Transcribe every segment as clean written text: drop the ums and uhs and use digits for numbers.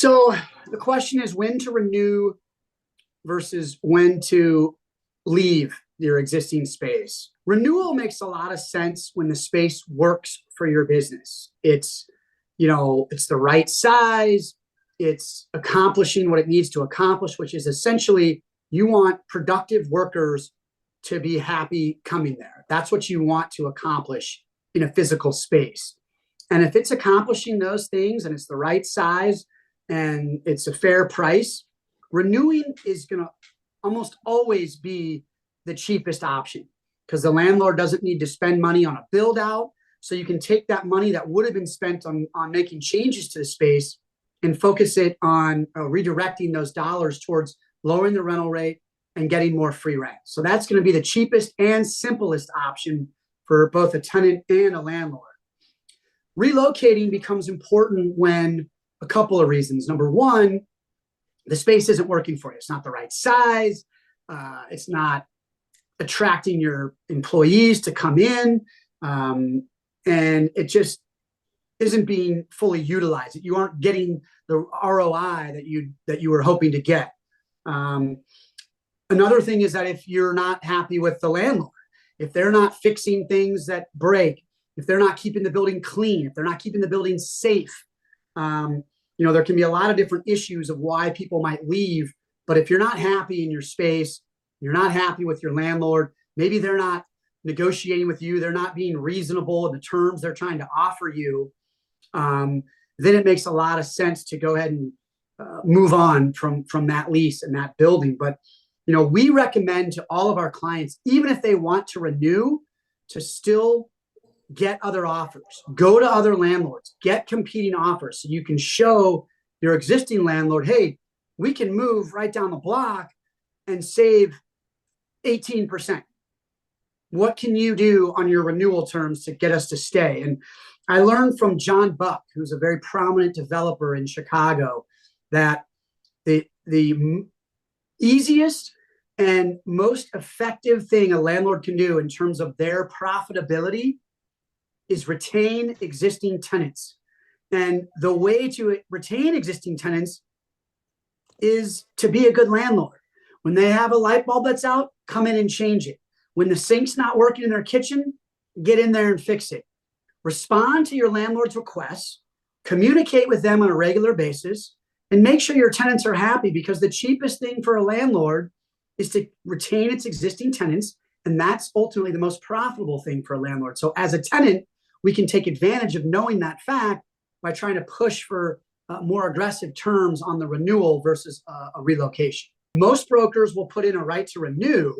So the question is when to renew versus when to leave your existing space. Renewal makes a lot of sense when the space works for your business. It's the right size. It's accomplishing what it needs to accomplish, which is essentially you want productive workers to be happy coming there. That's what you want to accomplish in a physical space. And if it's accomplishing those things and it's the right size and it's a fair price, renewing is going to almost always be the cheapest option because the landlord doesn't need to spend money on a build out. So you can take that money that would have been spent on making changes to the space and focus it on redirecting those dollars towards lowering the rental rate and getting more free rent. So that's going to be the cheapest and simplest option for both a tenant and a landlord. Relocating becomes important when a couple of reasons. Number one, the space isn't working for you. It's not the right size. It's not attracting your employees to come in. And it just isn't being fully utilized. You aren't getting the ROI that you were hoping to get. Another thing is that if you're not happy with the landlord, if they're not fixing things that break, if they're not keeping the building clean, if they're not keeping the building safe, there can be a lot of different issues of why people might leave. But if you're not happy in your space, you're not happy with your landlord, maybe they're not negotiating with you, they're not being reasonable in the terms they're trying to offer you, then it makes a lot of sense to go ahead and move on from that lease and that building. But we recommend to all of our clients, even if they want to renew, to still get other offers, go to other landlords, get competing offers so you can show your existing landlord, hey, we can move right down the block and save 18%. What can you do on your renewal terms to get us to stay? And I learned from John Buck, who's a very prominent developer in Chicago, that the easiest and most effective thing a landlord can do in terms of their profitability is retain existing tenants. And the way to retain existing tenants is to be a good landlord. When they have a light bulb that's out, come in and change it. When the sink's not working in their kitchen, get in there and fix it. Respond to your landlord's requests, communicate with them on a regular basis, and make sure your tenants are happy, because the cheapest thing for a landlord is to retain its existing tenants. And that's ultimately the most profitable thing for a landlord. So as a tenant, we can take advantage of knowing that fact by trying to push for more aggressive terms on the renewal versus a relocation. Most brokers will put in a right to renew,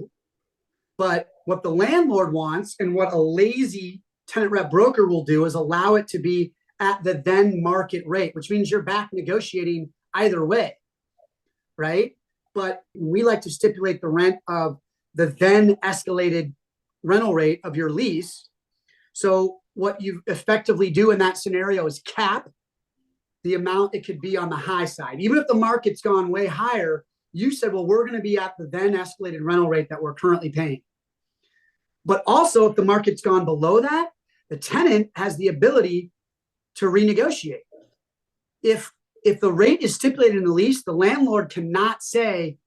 but what the landlord wants and what a lazy tenant rep broker will do is allow it to be at the then market rate, which means you're back negotiating either way, right? But we like to stipulate the rent of the then escalated rental rate of your lease. So what you effectively do in that scenario is cap the amount it could be on the high side. Even if the market's gone way higher, you said, well, we're going to be at the then escalated rental rate that we're currently paying. But also, if the market's gone below that, the tenant has the ability to renegotiate. If the rate is stipulated in the lease, the landlord cannot say,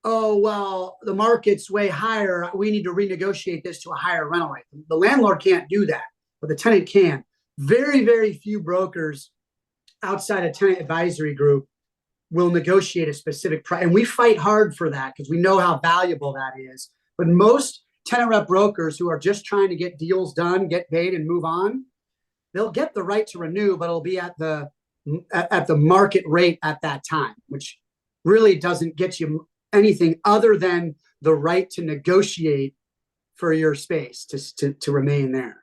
oh, well, the market's way higher, we need to renegotiate this to a higher rental rate. The landlord can't do that, but the tenant can. Very, very few brokers outside a tenant advisory group will negotiate a specific price. And we fight hard for that because we know how valuable that is. But most tenant rep brokers who are just trying to get deals done, get paid, and move on, they'll get the right to renew, but it'll be at the market rate at that time, which really doesn't get you anything other than the right to negotiate for your space to remain there.